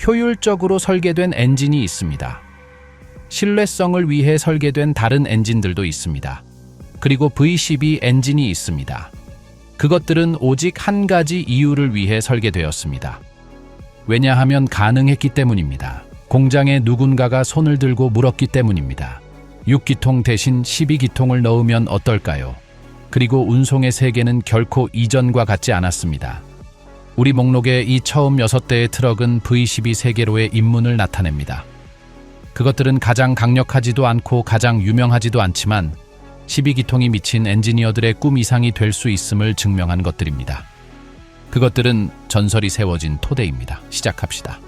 효율적으로 설계된 엔진이 있습니다. 신뢰성을 위해 설계된 다른 엔진들도 있습니다. 그리고 V12 엔진이 있습니다. 그것들은 오직 한 가지 이유를 위해 설계되었습니다. 왜냐하면 가능했기 때문입니다. 공장에 누군가가 손을 들고 물었기 때문입니다. 6기통 대신 12기통을 넣으면 어떨까요? 그리고 운송의 세계는 결코 이전과 같지 않았습니다. 우리 목록에 이 처음 6대의 트럭은 V12 세계로의 입문을 나타냅니다. 그것들은 가장 강력하지도 않고 가장 유명하지도 않지만 12기통이 미친 엔지니어들의 꿈 이상이 될 수 있음을 증명한 것들입니다. 그것들은 전설이 세워진 토대입니다. 시작합시다.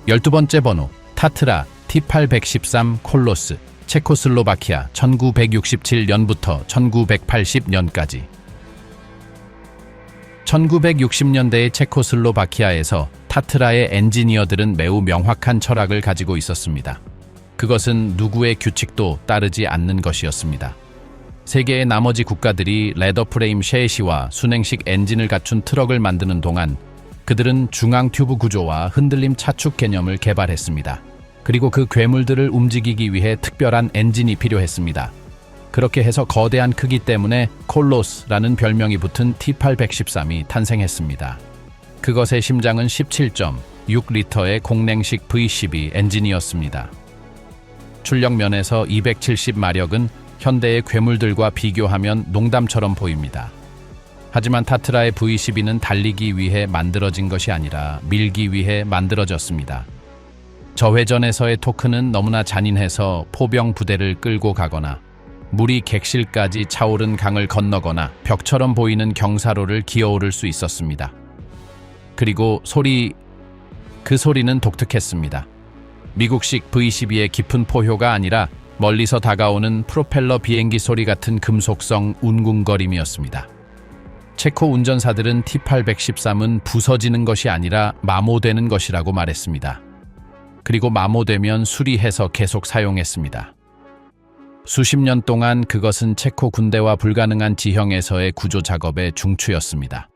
12번째 번호, 타트라 T813 콜로스, 체코슬로바키아 1967년부터 1980년까지. 1960년대의 체코슬로바키아에서 타트라의 엔지니어들은 매우 명확한 철학을 가지고 있었습니다. 그것은 누구의 규칙도 따르지 않는 것이었습니다. 세계의 나머지 국가들이 레더프레임 셰시와 순행식 엔진을 갖춘 트럭을 만드는 동안 그들은 중앙 튜브 구조와 흔들림 차축 개념을 개발했습니다. 그리고 그 괴물들을 움직이기 위해 특별한 엔진이 필요했습니다. 그렇게 해서 거대한 크기 때문에 콜로스라는 별명이 붙은 T813이 탄생했습니다. 그것의 심장은 17.6리터의 공냉식 V12 엔진이었습니다. 출력 면에서 270마력은 현대의 괴물들과 비교하면 농담처럼 보입니다. 하지만 타트라의 V12는 달리기 위해 만들어진 것이 아니라 밀기 위해 만들어졌습니다. 저회전에서의 토크는 너무나 잔인해서 포병 부대를 끌고 가거나 물이 객실까지 차오른 강을 건너거나 벽처럼 보이는 경사로를 기어오를 수 있었습니다. 그리고 그 소리는 독특했습니다. 미국식 V12의 깊은 포효가 아니라 멀리서 다가오는 프로펠러 비행기 소리 같은 금속성 운궁거림이었습니다. 체코 운전사들은 T813은 부서지는 것이 아니라 마모되는 것이라고 말했습니다. 그리고 마모되면 수리해서 계속 사용했습니다. 수십 년 동안 그것은 체코 군대와 불가능한 지형에서의 구조 작업의 중추였습니다.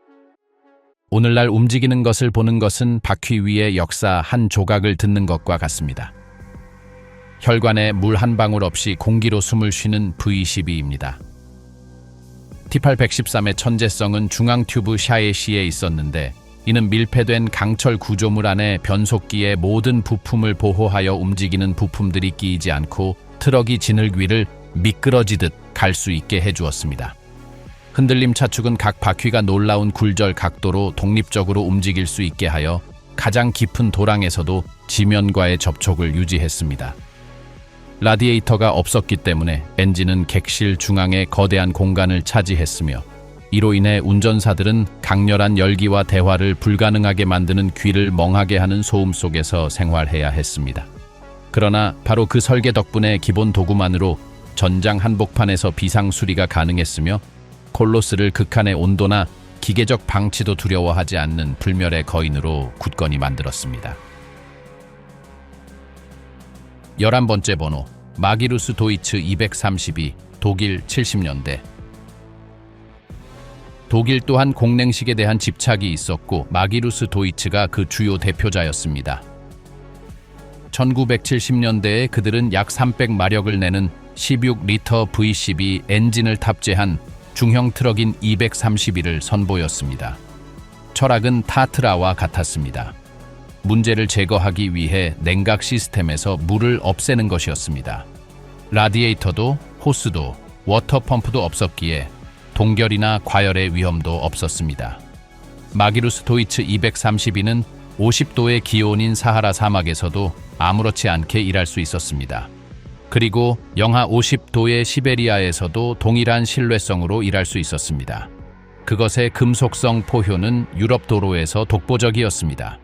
오늘날 움직이는 것을 보는 것은 바퀴 위의 역사 한 조각을 듣는 것과 같습니다. 혈관에 물 한 방울 없이 공기로 숨을 쉬는 V12입니다. T813의 천재성은 중앙 튜브 샤예시에 있었는데 이는 밀폐된 강철 구조물 안에 변속기의 모든 부품을 보호하여 움직이는 부품들이 끼이지 않고 트럭이 진흙 위를 미끄러지듯 갈 수 있게 해주었습니다. 흔들림 차축은 각 바퀴가 놀라운 굴절 각도로 독립적으로 움직일 수 있게 하여 가장 깊은 도랑에서도 지면과의 접촉을 유지했습니다. 라디에이터가 없었기 때문에 엔진은 객실 중앙에 거대한 공간을 차지했으며 이로 인해 운전사들은 강렬한 열기와 대화를 불가능하게 만드는 귀를 멍하게 하는 소음 속에서 생활해야 했습니다. 그러나 바로 그 설계 덕분에 기본 도구만으로 전장 한복판에서 비상 수리가 가능했으며 콜로스를 극한의 온도나 기계적 방치도 두려워하지 않는 불멸의 거인으로 굳건히 만들었습니다. 11번째 번호, 마기루스 도이츠 232, 독일 70년대. 독일 또한 공냉식에 대한 집착이 있었고 마기루스 도이츠가 그 주요 대표자였습니다. 1970년대에 그들은 약 300마력을 내는 16리터 V12 엔진을 탑재한 중형 트럭인 231을 선보였습니다. 철학은 타트라와 같았습니다. 문제를 제거하기 위해 냉각 시스템에서 물을 없애는 것이었습니다. 라디에이터도 호스도 워터펌프도 없었기에 동결이나 과열의 위험도 없었습니다. 마기루스 도이츠 232는 50도의 기온인 사하라 사막에서도 아무렇지 않게 일할 수 있었습니다. 그리고 영하 50도의 시베리아에서도 동일한 신뢰성으로 일할 수 있었습니다. 그것의 금속성 포효는 유럽 도로에서 독보적이었습니다.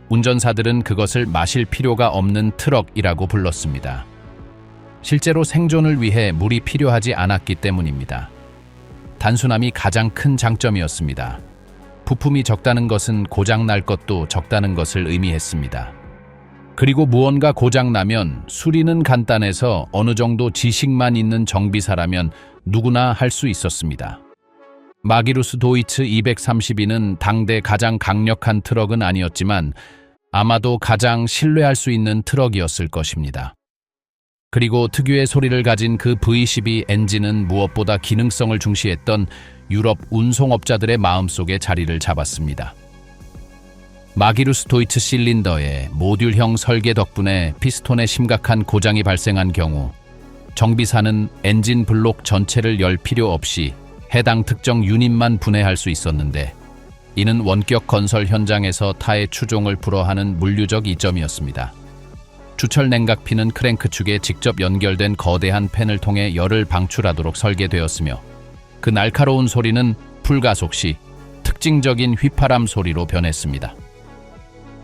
운전사들은 그것을 마실 필요가 없는 트럭이라고 불렀습니다. 실제로 생존을 위해 물이 필요하지 않았기 때문입니다. 단순함이 가장 큰 장점이었습니다. 부품이 적다는 것은 고장날 것도 적다는 것을 의미했습니다. 그리고 무언가 고장나면 수리는 간단해서 어느 정도 지식만 있는 정비사라면 누구나 할 수 있었습니다. 마기루스 도이츠 232는 당대 가장 강력한 트럭은 아니었지만 아마도 가장 신뢰할 수 있는 트럭이었을 것입니다. 그리고 특유의 소리를 가진 그 V12 엔진은 무엇보다 기능성을 중시했던 유럽 운송업자들의 마음속에 자리를 잡았습니다. 마기루스 도이츠 실린더의 모듈형 설계 덕분에 피스톤에 심각한 고장이 발생한 경우 정비사는 엔진 블록 전체를 열 필요 없이 해당 특정 유닛만 분해할 수 있었는데, 이는 원격 건설 현장에서 타의 추종을 불허하는 물리적 이점이었습니다. 주철 냉각핀은 크랭크 축에 직접 연결된 거대한 팬을 통해 열을 방출하도록 설계되었으며, 그 날카로운 소리는 풀가속 시 특징적인 휘파람 소리로 변했습니다.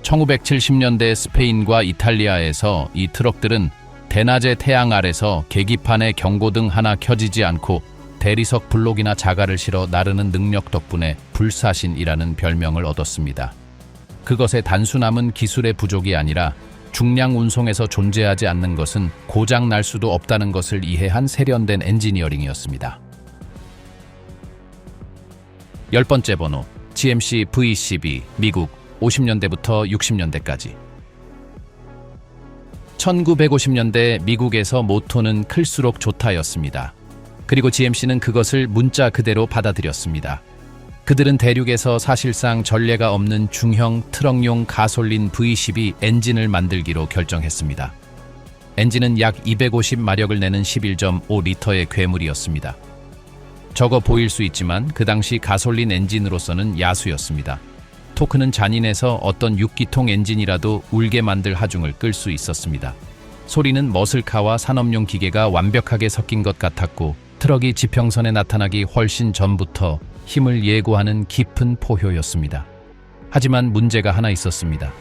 1970년대 스페인과 이탈리아에서 이 트럭들은 대낮의 태양 아래서 계기판에 경고등 하나 켜지지 않고 대리석 블록이나 자갈을 실어 나르는 능력 덕분에 불사신이라는 별명을 얻었습니다. 그것의 단순함은 기술의 부족이 아니라 중량 운송에서 존재하지 않는 것은 고장 날 수도 없다는 것을 이해한 세련된 엔지니어링이었습니다. 10번째 번호, GMC V12, 미국, 50년대부터 60년대까지. 1950년대 미국에서 모토는 클수록 좋다였습니다. 그리고 GMC는 그것을 문자 그대로 받아들였습니다. 그들은 대륙에서 사실상 전례가 없는 중형 트럭용 가솔린 V12 엔진을 만들기로 결정했습니다. 엔진은 약 250마력을 내는 11.5리터의 괴물이었습니다. 적어 보일 수 있지만 그 당시 가솔린 엔진으로서는 야수였습니다. 토크는 잔인해서 어떤 6기통 엔진이라도 울게 만들 하중을 끌 수 있었습니다. 소리는 머슬카와 산업용 기계가 완벽하게 섞인 것 같았고, 트럭이 지평선에 나타나기 훨씬 전부터 힘을 예고하는 깊은 포효였습니다. 하지만 문제가 하나 있었습니다.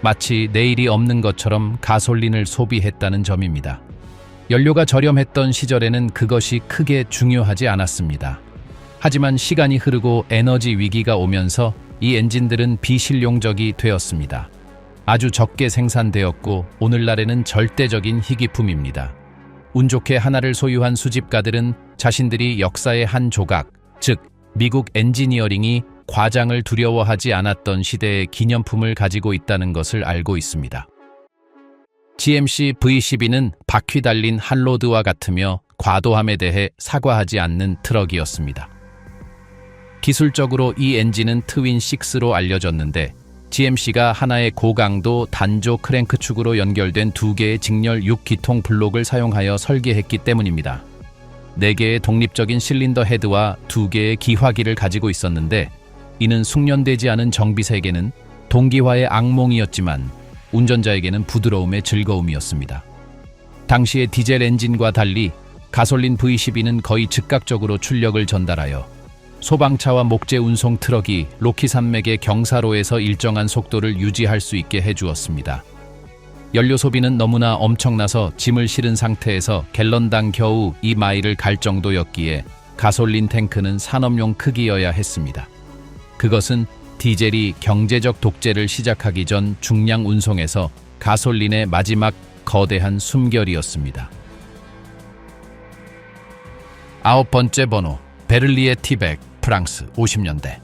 마치 내일이 없는 것처럼 가솔린을 소비했다는 점입니다. 연료가 저렴했던 시절에는 그것이 크게 중요하지 않았습니다. 하지만 시간이 흐르고 에너지 위기가 오면서 이 엔진들은 비실용적이 되었습니다. 아주 적게 생산되었고 오늘날에는 절대적인 희귀품입니다. 운 좋게 하나를 소유한 수집가들은 자신들이 역사의 한 조각, 즉 미국 엔지니어링이 과장을 두려워하지 않았던 시대의 기념품을 가지고 있다는 것을 알고 있습니다. GMC V12는 바퀴 달린 한로드와 같으며 과도함에 대해 사과하지 않는 트럭이었습니다. 기술적으로 이 엔진은 트윈6로 알려졌는데, GMC가 하나의 고강도 단조 크랭크 축으로 연결된 2개의 직렬 6기통 블록을 사용하여 설계했기 때문입니다. 4개의 독립적인 실린더 헤드와 2개의 기화기를 가지고 있었는데, 이는 숙련되지 않은 정비사에게는 동기화의 악몽이었지만 운전자에게는 부드러움의 즐거움이었습니다. 당시의 디젤 엔진과 달리 가솔린 V12는 거의 즉각적으로 출력을 전달하여 소방차와 목재 운송 트럭이 로키 산맥의 경사로에서 일정한 속도를 유지할 수 있게 해주었습니다. 연료 소비는 너무나 엄청나서 짐을 실은 상태에서 갤런당 겨우 2마일을 갈 정도였기에 가솔린 탱크는 산업용 크기여야 했습니다. 그것은 디젤이 경제적 독재를 시작하기 전 중량 운송에서 가솔린의 마지막 거대한 숨결이었습니다. 9번째 번호, 베를리에 티백, 프랑스, 50년대.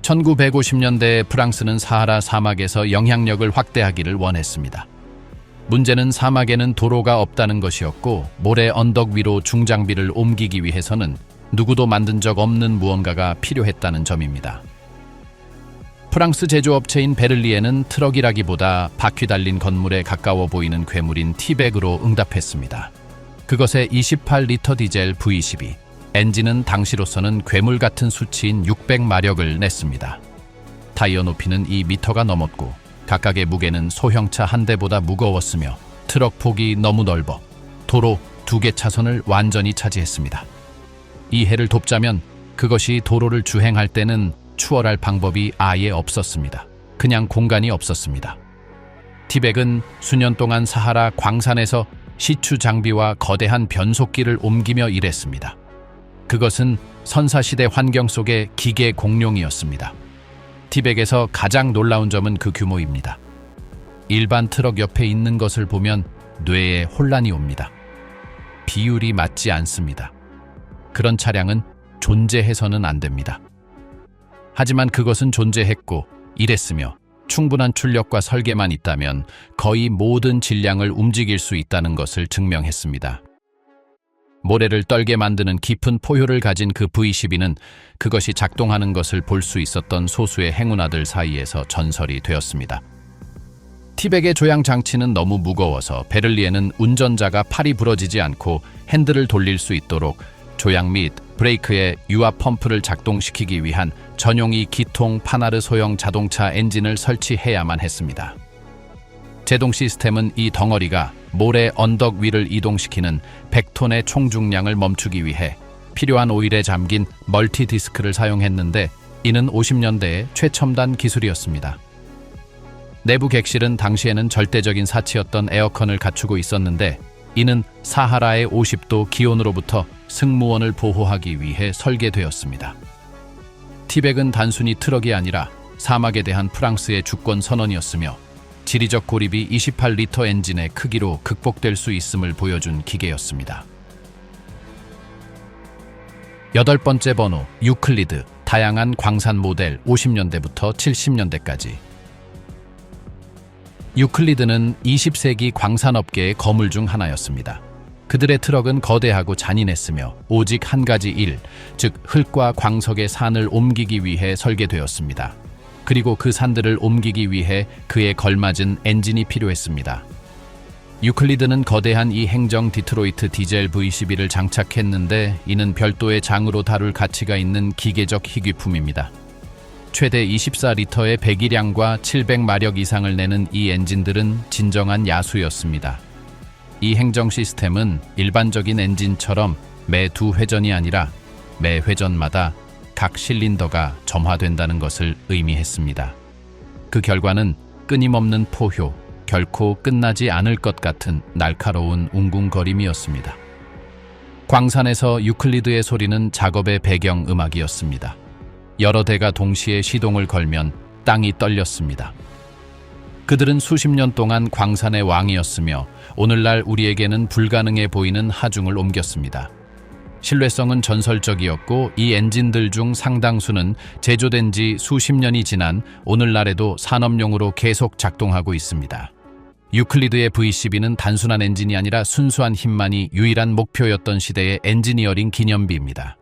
1950년대 프랑스는 사하라 사막에서 영향력을 확대하기를 원했습니다. 문제는 사막에는 도로가 없다는 것이었고, 모래 언덕 위로 중장비를 옮기기 위해서는 누구도 만든 적 없는 무언가가 필요했다는 점입니다. 프랑스 제조업체인 베를리에는 트럭이라기보다 바퀴 달린 건물에 가까워 보이는 괴물인 티백으로 응답했습니다. 그것의 28리터 디젤 V12, 엔진은 당시로서는 괴물 같은 수치인 600마력을 냈습니다. 타이어 높이는 2미터가 넘었고 각각의 무게는 소형차 한 대보다 무거웠으며 트럭 폭이 너무 넓어 도로 2개 차선을 완전히 차지했습니다. 이해를 돕자면 그것이 도로를 주행할 때는 추월할 방법이 아예 없었습니다. 그냥 공간이 없었습니다. 티백은 수년 동안 사하라 광산에서 시추 장비와 거대한 변속기를 옮기며 일했습니다. 그것은 선사시대 환경 속의 기계 공룡이었습니다. 티백에서 가장 놀라운 점은 그 규모입니다. 일반 트럭 옆에 있는 것을 보면 뇌에 혼란이 옵니다. 비율이 맞지 않습니다. 그런 차량은 존재해서는 안 됩니다. 하지만 그것은 존재했고 이랬으며 충분한 출력과 설계만 있다면 거의 모든 질량을 움직일 수 있다는 것을 증명했습니다. 모래를 떨게 만드는 깊은 포효를 가진 그 V12는 그것이 작동하는 것을 볼 수 있었던 소수의 행운아들 사이에서 전설이 되었습니다. 티백의 조향 장치는 너무 무거워서 베를리에는 운전자가 팔이 부러지지 않고 핸들을 돌릴 수 있도록 조향 및 브레이크의 유압 펌프를 작동시키기 위한 전용이 기통 파나르 소형 자동차 엔진을 설치해야만 했습니다. 제동 시스템은 이 덩어리가 모래 언덕 위를 이동시키는 100톤의 총중량을 멈추기 위해 필요한 오일에 잠긴 멀티디스크를 사용했는데 이는 50년대의 최첨단 기술이었습니다. 내부 객실은 당시에는 절대적인 사치였던 에어컨을 갖추고 있었는데 이는 사하라의 50도 기온으로부터 승무원을 보호하기 위해 설계되었습니다. 티백은 단순히 트럭이 아니라 사막에 대한 프랑스의 주권 선언이었으며 지리적 고립이 28리터 엔진의 크기로 극복될 수 있음을 보여준 기계였습니다. 8번째 번호, 유클리드, 다양한 광산 모델 50년대부터 70년대까지. 유클리드는 20세기 광산업계의 거물 중 하나였습니다. 그들의 트럭은 거대하고 잔인했으며 오직 한 가지 일, 즉 흙과 광석의 산을 옮기기 위해 설계되었습니다. 그리고 그 산들을 옮기기 위해 그에 걸맞은 엔진이 필요했습니다. 유클리드는 거대한 이 행정 디트로이트 디젤 V12를 장착했는데 이는 별도의 장으로 다룰 가치가 있는 기계적 희귀품입니다. 최대 24리터의 배기량과 700마력 이상을 내는 이 엔진들은 진정한 야수였습니다. 이 행정 시스템은 일반적인 엔진처럼 매 두 회전이 아니라 매 회전마다 각 실린더가 점화된다는 것을 의미했습니다. 그 결과는 끊임없는 포효, 결코 끝나지 않을 것 같은 날카로운 웅궁거림이었습니다. 광산에서 유클리드의 소리는 작업의 배경 음악이었습니다. 여러 대가 동시에 시동을 걸면 땅이 떨렸습니다. 그들은 수십 년 동안 광산의 왕이었으며 오늘날 우리에게는 불가능해 보이는 하중을 옮겼습니다. 신뢰성은 전설적이었고 이 엔진들 중 상당수는 제조된 지 수십 년이 지난 오늘날에도 산업용으로 계속 작동하고 있습니다. 유클리드의 V12는 단순한 엔진이 아니라 순수한 힘만이 유일한 목표였던 시대의 엔지니어링 기념비입니다.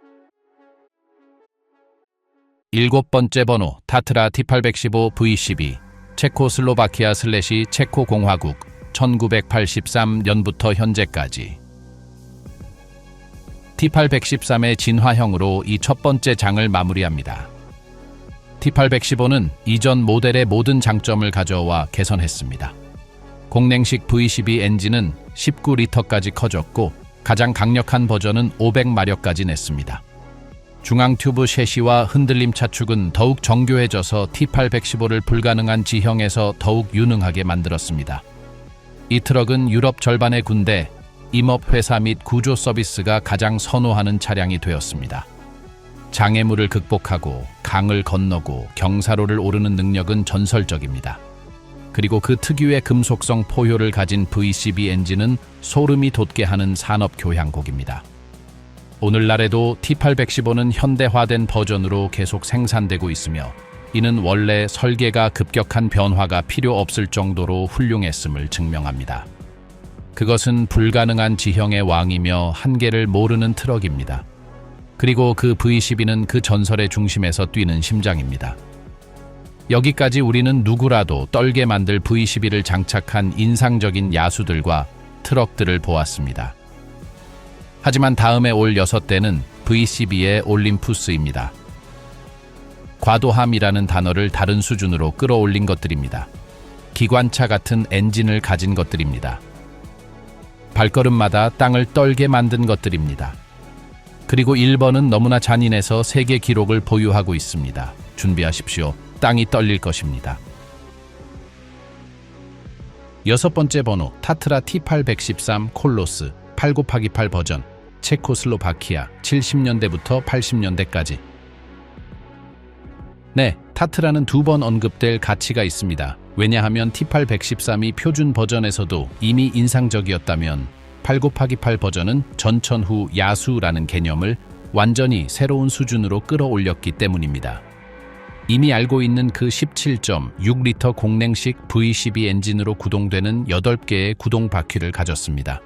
7번째 번호, 타트라 T815 V12, 체코슬로바키아 / 체코공화국 1983년부터 현재까지. T813의 진화형으로 이 첫 번째 장을 마무리합니다. T815는 이전 모델의 모든 장점을 가져와 개선했습니다. 공냉식 V12 엔진은 19리터까지 커졌고 가장 강력한 버전은 500마력까지 냈습니다. 중앙 튜브 셰시와 흔들림 차축은 더욱 정교해져서 T815를 불가능한 지형에서 더욱 유능하게 만들었습니다. 이 트럭은 유럽 절반의 군대, 임업회사 및 구조 서비스가 가장 선호하는 차량이 되었습니다. 장애물을 극복하고 강을 건너고 경사로를 오르는 능력은 전설적입니다. 그리고 그 특유의 금속성 포효를 가진 V12 엔진은 소름이 돋게 하는 산업 교향곡입니다. 오늘날에도 T815는 현대화된 버전으로 계속 생산되고 있으며 이는 원래 설계가 급격한 변화가 필요 없을 정도로 훌륭했음을 증명합니다. 그것은 불가능한 지형의 왕이며 한계를 모르는 트럭입니다. 그리고 그 V12는 그 전설의 중심에서 뛰는 심장입니다. 여기까지 우리는 누구라도 떨게 만들 V12를 장착한 인상적인 야수들과 트럭들을 보았습니다. 하지만 다음에 올 6대는 V12의 올림푸스입니다. 과도함이라는 단어를 다른 수준으로 끌어올린 것들입니다. 기관차 같은 엔진을 가진 것들입니다. 발걸음마다 땅을 떨게 만든 것들입니다. 그리고 1번은 너무나 잔인해서 세계 기록을 보유하고 있습니다. 준비하십시오. 땅이 떨릴 것입니다. 6번째 번호, 타트라 T813 콜로스 8곱하기8 버전, 체코슬로바키아 70년대부터 80년대까지. 네, 타트라는 2번 언급될 가치가 있습니다. 왜냐하면 T813이 표준 버전에서도 이미 인상적이었다면 8곱하기8 버전은 전천 후 야수라는 개념을 완전히 새로운 수준으로 끌어올렸기 때문입니다. 이미 알고 있는 그 17.6리터 공랭식 V12 엔진으로 구동되는 8개의 구동 바퀴를 가졌습니다.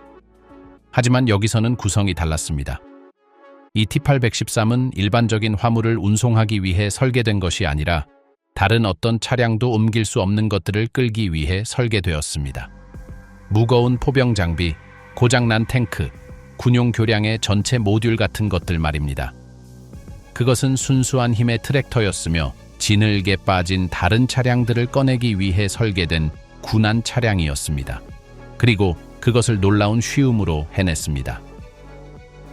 하지만 여기서는 구성이 달랐습니다. 이 T813은 일반적인 화물을 운송하기 위해 설계된 것이 아니라 다른 어떤 차량도 옮길 수 없는 것들을 끌기 위해 설계되었습니다. 무거운 포병 장비, 고장난 탱크, 군용 교량의 전체 모듈 같은 것들 말입니다. 그것은 순수한 힘의 트랙터였으며 지늘게 빠진 다른 차량들을 꺼내기 위해 설계된 군한 차량이었습니다. 그리고 그것을 놀라운 쉬움으로 해냈습니다.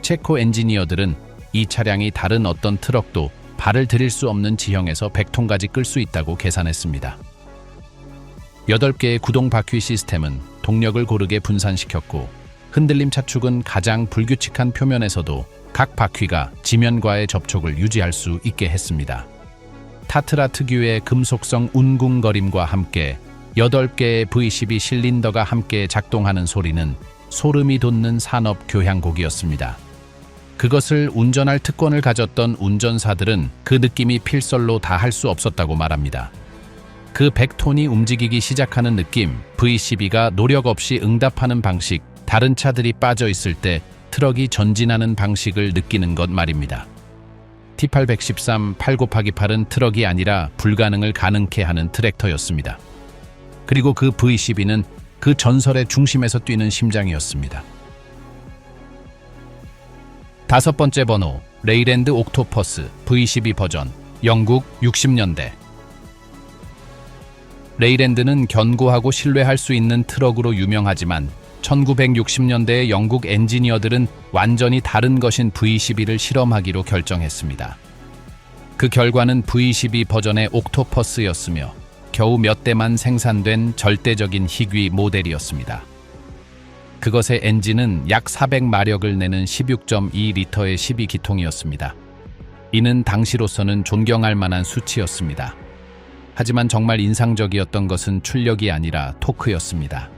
체코 엔지니어들은 이 차량이 다른 어떤 트럭도 발을 들일 수 없는 지형에서 100톤까지 끌 수 있다고 계산했습니다. 8개의 구동 바퀴 시스템은 동력을 고르게 분산시켰고 흔들림 차축은 가장 불규칙한 표면에서도 각 바퀴가 지면과의 접촉을 유지할 수 있게 했습니다. 타트라 특유의 금속성 운궁거림과 함께 8개의 V12 실린더가 함께 작동하는 소리는 소름이 돋는 산업 교향곡이었습니다. 그것을 운전할 특권을 가졌던 운전사들은 그 느낌이 필설로 다 할 수 없었다고 말합니다. 그 100톤이 움직이기 시작하는 느낌, V12가 노력 없이 응답하는 방식, 다른 차들이 빠져 있을 때 트럭이 전진하는 방식을 느끼는 것 말입니다. T813 8곱하기8은 트럭이 아니라 불가능을 가능케 하는 트랙터였습니다. 그리고 그 V12는 그 전설의 중심에서 뛰는 심장이었습니다. 5번째 번호, 레이랜드 옥토퍼스 V12 버전, 영국 60년대. 레이랜드는 견고하고 신뢰할 수 있는 트럭으로 유명하지만 1960년대의 영국 엔지니어들은 완전히 다른 것인 V12를 실험하기로 결정했습니다. 그 결과는 V12 버전의 옥토퍼스였으며 겨우 몇 대만 생산된 절대적인 희귀 모델이었습니다. 그것의 엔진은 약 400마력을 내는 16.2리터의 12기통이었습니다. 이는 당시로서는 존경할 만한 수치였습니다. 하지만 정말 인상적이었던 것은 출력이 아니라 토크였습니다.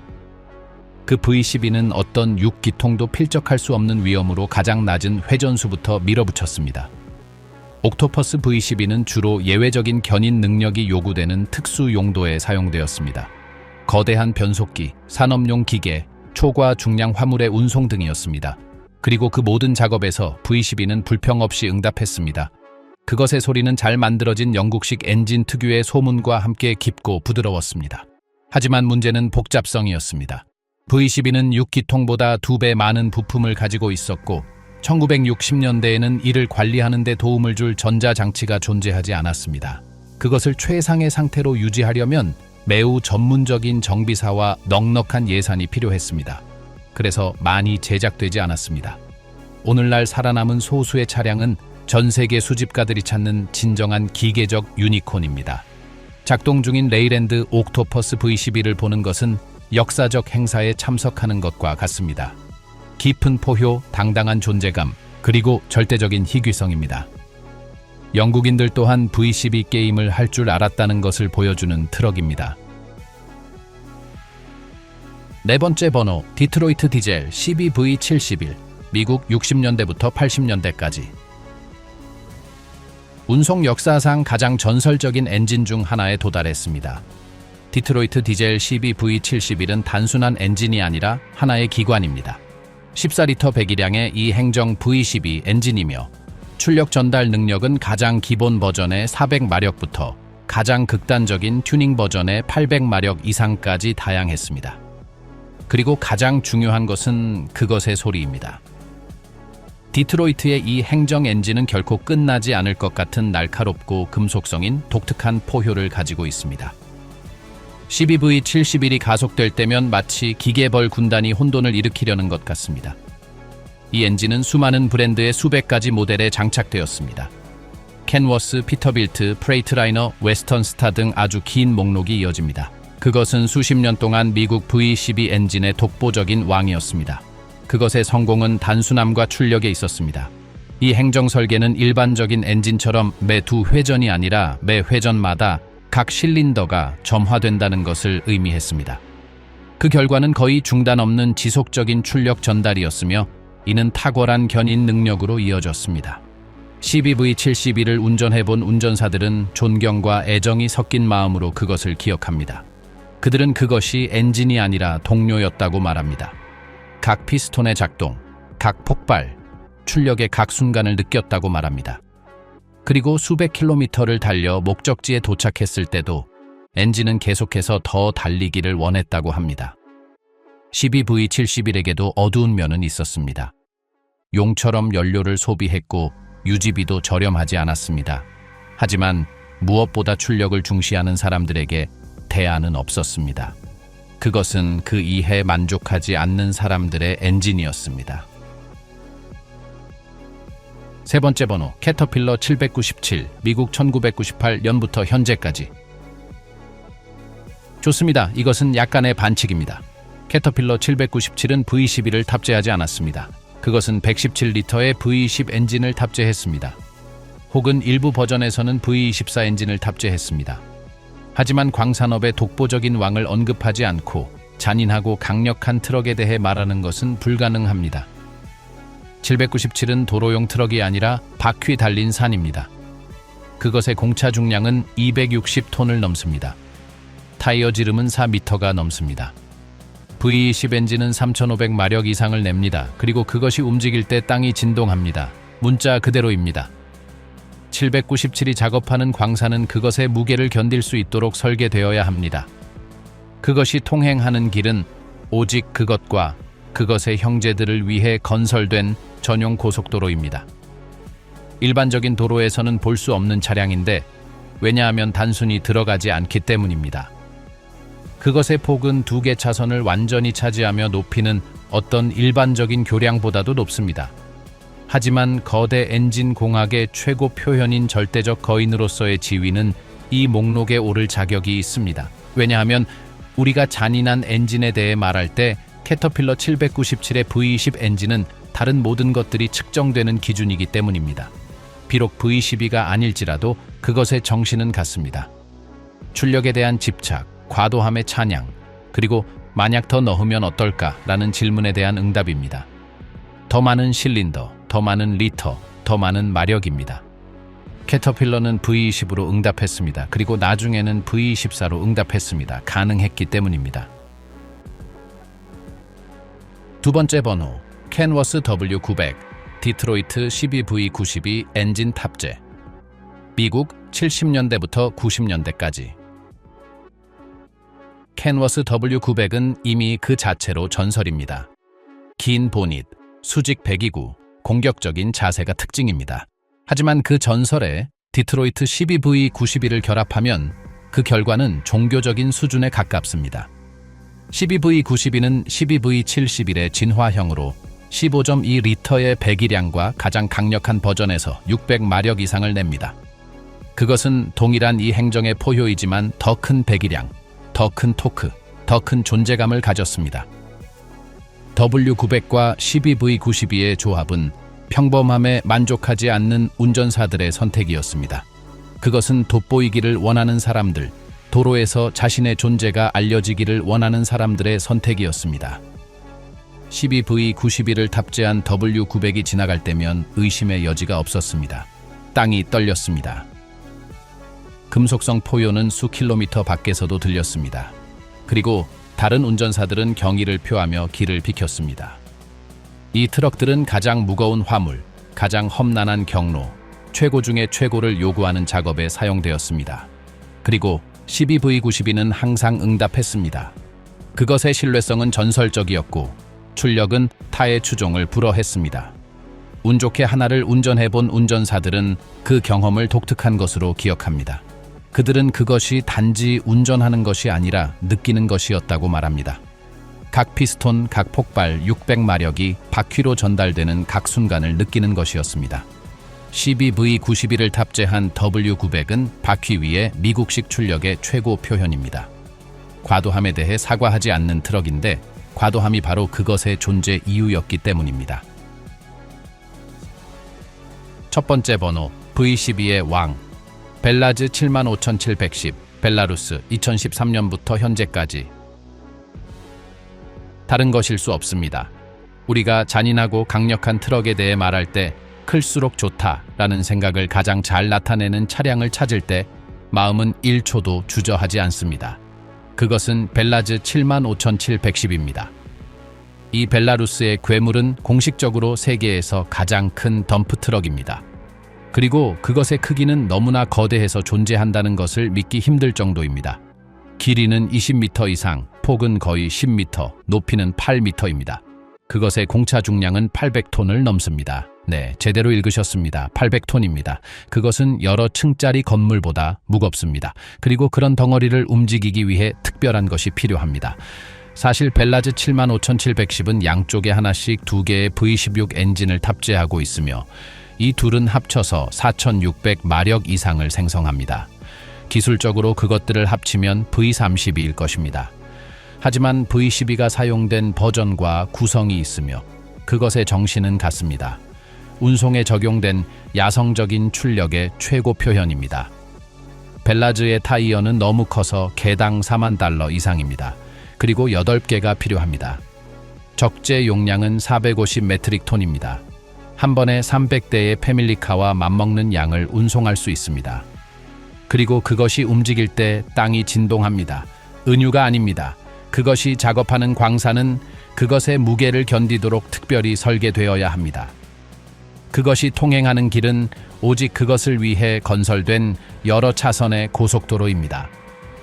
그 V12는 어떤 6기통도 필적할 수 없는 위험으로 가장 낮은 회전수부터 밀어붙였습니다. 옥토퍼스 V12는 주로 예외적인 견인 능력이 요구되는 특수 용도에 사용되었습니다. 거대한 변속기, 산업용 기계, 초과 중량 화물의 운송 등이었습니다. 그리고 그 모든 작업에서 V12는 불평 없이 응답했습니다. 그것의 소리는 잘 만들어진 영국식 엔진 특유의 소문과 함께 깊고 부드러웠습니다. 하지만 문제는 복잡성이었습니다. V12는 6기통보다 2배 많은 부품을 가지고 있었고 1960년대에는 이를 관리하는 데 도움을 줄 전자장치가 존재하지 않았습니다. 그것을 최상의 상태로 유지하려면 매우 전문적인 정비사와 넉넉한 예산이 필요했습니다. 그래서 많이 제작되지 않았습니다. 오늘날 살아남은 소수의 차량은 전 세계 수집가들이 찾는 진정한 기계적 유니콘입니다. 작동 중인 레이랜드 옥토퍼스 V12를 보는 것은 역사적 행사에 참석하는 것과 같습니다. 깊은 포효, 당당한 존재감, 그리고 절대적인 희귀성입니다. 영국인들 또한 V12 게임을 할 줄 알았다는 것을 보여주는 트럭입니다. 4번째 번호, 디트로이트 디젤 CBV71, 미국 60년대부터 80년대까지. 운송 역사상 가장 전설적인 엔진 중 하나에 도달했습니다. 디트로이트 디젤 CBV71은 단순한 엔진이 아니라 하나의 기관입니다. 14리터 배기량의 이 행정 V12 엔진이며 출력 전달 능력은 가장 기본 버전의 400마력부터 가장 극단적인 튜닝 버전의 800마력 이상까지 다양했습니다. 그리고 가장 중요한 것은 그것의 소리입니다. 디트로이트의 이 행정 엔진은 결코 끝나지 않을 것 같은 날카롭고 금속성인 독특한 포효를 가지고 있습니다. CBV71이 가속될 때면 마치 기계벌 군단이 혼돈을 일으키려는 것 같습니다. 이 엔진은 수많은 브랜드의 수백 가지 모델에 장착되었습니다. 캔워스, 피터빌트, 프레이트라이너, 웨스턴스타 등 아주 긴 목록이 이어집니다. 그것은 수십 년 동안 미국 V12 엔진의 독보적인 왕이었습니다. 그것의 성공은 단순함과 출력에 있었습니다. 이 행정 설계는 일반적인 엔진처럼 매 두 회전이 아니라 매 회전마다 각 실린더가 점화된다는 것을 의미했습니다. 그 결과는 거의 중단 없는 지속적인 출력 전달이었으며 이는 탁월한 견인 능력으로 이어졌습니다. CBV-71을 운전해본 운전사들은 존경과 애정이 섞인 마음으로 그것을 기억합니다. 그들은 그것이 엔진이 아니라 동료였다고 말합니다. 각 피스톤의 작동, 각 폭발, 출력의 각 순간을 느꼈다고 말합니다. 그리고 수백 킬로미터를 달려 목적지에 도착했을 때도 엔진은 계속해서 더 달리기를 원했다고 합니다. CBV-71에게도 어두운 면은 있었습니다. 용처럼 연료를 소비했고 유지비도 저렴하지 않았습니다. 하지만 무엇보다 출력을 중시하는 사람들에게 대안은 없었습니다. 그것은 그 이해 만족하지 않는 사람들의 엔진이었습니다. 세 번째 번호, 캐터필러 797, 미국 1998년부터 현재까지. 좋습니다. 이것은 약간의 반칙입니다. 캐터필러 797은 V11을 탑재하지 않았습니다. 그것은 117리터의 V10 엔진을 탑재했습니다. 혹은 일부 버전에서는 V24 엔진을 탑재했습니다. 하지만 광산업의 독보적인 왕을 언급하지 않고 잔인하고 강력한 트럭에 대해 말하는 것은 불가능합니다. 797은 도로용 트럭이 아니라 바퀴 달린 산입니다. 그것의 공차 중량은 260톤을 넘습니다. 타이어 지름은 4m가 넘습니다. V20 엔진은 3,500마력 이상을 냅니다. 그리고 그것이 움직일 때 땅이 진동합니다. 문자 그대로입니다. 797이 작업하는 광산은 그것의 무게를 견딜 수 있도록 설계되어야 합니다. 그것이 통행하는 길은 오직 그것과 그것의 형제들을 위해 건설된 전용 고속도로입니다. 일반적인 도로에서는 볼 수 없는 차량인데 왜냐하면 단순히 들어가지 않기 때문입니다. 그것의 폭은 2개 차선을 완전히 차지하며 높이는 어떤 일반적인 교량보다도 높습니다. 하지만 거대 엔진 공학의 최고 표현인 절대적 거인으로서의 지위는 이 목록에 오를 자격이 있습니다. 왜냐하면 우리가 잔인한 엔진에 대해 말할 때 캐터필러 797의 V20 엔진은 다른 모든 것들이 측정되는 기준이기 때문입니다. 비록 V12가 아닐지라도 그것의 정신은 같습니다. 출력에 대한 집착, 과도함의 찬양, 그리고 만약 더 넣으면 어떨까라는 질문에 대한 응답입니다. 더 많은 실린더, 더 많은 리터, 더 많은 마력입니다. 캐터필러는 V20으로 응답했습니다. 그리고 나중에는 V14로 응답했습니다. 가능했기 때문입니다. 두 번째 번호, 캔워스 W900, 디트로이트 CBV-92 엔진 탑재. 미국 70년대부터 90년대까지. 캔워스 W900은 이미 그 자체로 전설입니다. 긴 보닛, 수직 배기구, 공격적인 자세가 특징입니다. 하지만 그 전설에 디트로이트 CBV-92를 결합하면 그 결과는 종교적인 수준에 가깝습니다. CBV-92는 CBV-71의 진화형으로 15.2리터의 배기량과 가장 강력한 버전에서 600마력 이상을 냅니다. 그것은 동일한 이 행정의 포효이지만 더 큰 배기량, 더 큰 토크, 더 큰 존재감을 가졌습니다. W900과 CBV-92의 조합은 평범함에 만족하지 않는 운전사들의 선택이었습니다. 그것은 돋보이기를 원하는 사람들, 도로에서 자신의 존재가 알려지기를 원하는 사람들의 선택이었습니다. CBV-92를 탑재한 W900이 지나갈 때면 의심의 여지가 없었습니다. 땅이 떨렸습니다. 금속성 포효는 수 킬로미터 밖에서도 들렸습니다. 그리고 다른 운전사들은 경의를 표하며 길을 비켰습니다. 이 트럭들은 가장 무거운 화물, 가장 험난한 경로, 최고 중의 최고를 요구하는 작업에 사용되었습니다. 그리고 CBV-92는 항상 응답했습니다. 그것의 신뢰성은 전설적이었고 출력은 타의 추종을 불허했습니다. 운 좋게 하나를 운전해본 운전사들은 그 경험을 독특한 것으로 기억합니다. 그들은 그것이 단지 운전하는 것이 아니라 느끼는 것이었다고 말합니다. 각 피스톤, 각 폭발 600마력이 바퀴로 전달되는 각 순간을 느끼는 것이었습니다. CBV-92를 탑재한 W900은 바퀴 위에 미국식 출력의 최고 표현입니다. 과도함에 대해 사과하지 않는 트럭인데 과도함이 바로 그것의 존재 이유였기 때문입니다. 첫 번째 번호, V12의 왕, 벨라즈 75710, 벨라루스 2013년부터 현재까지. 다른 것일 수 없습니다. 우리가 잔인하고 강력한 트럭에 대해 말할 때 클수록 좋다라는 생각을 가장 잘 나타내는 차량을 찾을 때 마음은 1초도 주저하지 않습니다. 그것은 벨라즈 75710입니다. 이 벨라루스의 괴물은 공식적으로 세계에서 가장 큰 덤프트럭입니다. 그리고 그것의 크기는 너무나 거대해서 존재한다는 것을 믿기 힘들 정도입니다. 길이는 20m 이상, 폭은 거의 10m, 높이는 8m입니다. 그것의 공차 중량은 800톤을 넘습니다. 네, 제대로 읽으셨습니다. 800톤입니다. 그것은 여러 층짜리 건물보다 무겁습니다. 그리고 그런 덩어리를 움직이기 위해 특별한 것이 필요합니다. 사실 벨라즈 75710은 양쪽에 하나씩 2개의 V16 엔진을 탑재하고 있으며 이 둘은 합쳐서 4600마력 이상을 생성합니다. 기술적으로 그것들을 합치면 V32일 것입니다. 하지만 V12가 사용된 버전과 구성이 있으며 그것의 정신은 같습니다. 운송에 적용된 야성적인 출력의 최고 표현입니다. 벨라즈의 타이어는 너무 커서 개당 $40,000 이상입니다. 그리고 8개가 필요합니다. 적재 용량은 450메트릭톤입니다. 한 번에 300대의 패밀리카와 맞먹는 양을 운송할 수 있습니다. 그리고 그것이 움직일 때 땅이 진동합니다. 은유가 아닙니다. 그것이 작업하는 광산은 그것의 무게를 견디도록 특별히 설계되어야 합니다. 그것이 통행하는 길은 오직 그것을 위해 건설된 여러 차선의 고속도로입니다.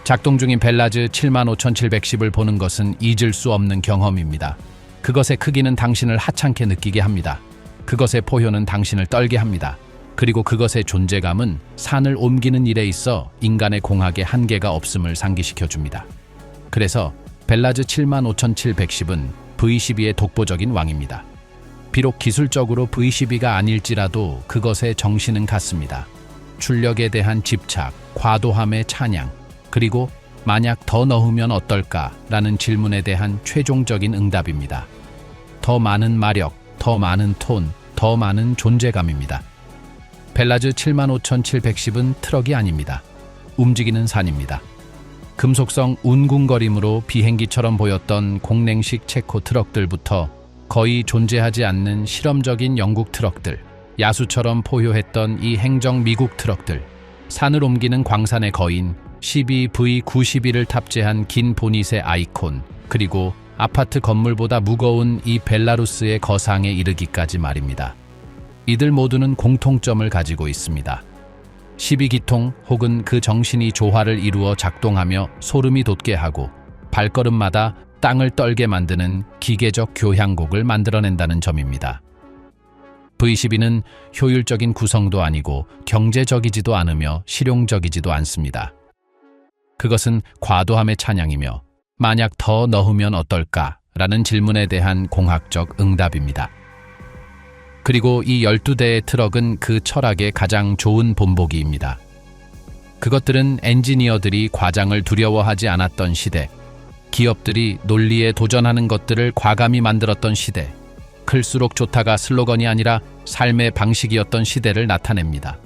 작동 중인 벨라즈 75710을 보는 것은 잊을 수 없는 경험입니다. 그것의 크기는 당신을 하찮게 느끼게 합니다. 그것의 포효는 당신을 떨게 합니다. 그리고 그것의 존재감은 산을 옮기는 일에 있어 인간의 공학에 한계가 없음을 상기시켜 줍니다. 그래서 벨라즈 75710은 V12의 독보적인 왕입니다. 비록 기술적으로 V12가 아닐지라도 그것의 정신은 같습니다. 출력에 대한 집착, 과도함의 찬양, 그리고 만약 더 넣으면 어떨까라는 질문에 대한 최종적인 응답입니다. 더 많은 마력, 더 많은 톤, 더 많은 존재감입니다. 벨라즈 75710은 트럭이 아닙니다. 움직이는 산입니다. 금속성 운궁거림으로 비행기처럼 보였던 공랭식 체코 트럭들부터 거의 존재하지 않는 실험적인 영국 트럭들, 야수처럼 포효했던 이 행정 미국 트럭들, 산을 옮기는 광산의 거인, 12V91을 탑재한 긴 보닛의 아이콘, 그리고 아파트 건물보다 무거운 이 벨라루스의 거상에 이르기까지 말입니다. 이들 모두는 공통점을 가지고 있습니다. 12기통 혹은 그 정신이 조화를 이루어 작동하며 소름이 돋게 하고 발걸음마다 땅을 떨게 만드는 기계적 교향곡을 만들어낸다는 점입니다. V12는 효율적인 구성도 아니고 경제적이지도 않으며 실용적이지도 않습니다. 그것은 과도함의 찬양이며 만약 더 넣으면 어떨까? 라는 질문에 대한 공학적 응답입니다. 그리고 이 12대의 트럭은 그 철학의 가장 좋은 본보기입니다. 그것들은 엔지니어들이 과장을 두려워하지 않았던 시대, 기업들이 논리에 도전하는 것들을 과감히 만들었던 시대, 클수록 좋다가 슬로건이 아니라 삶의 방식이었던 시대를 나타냅니다.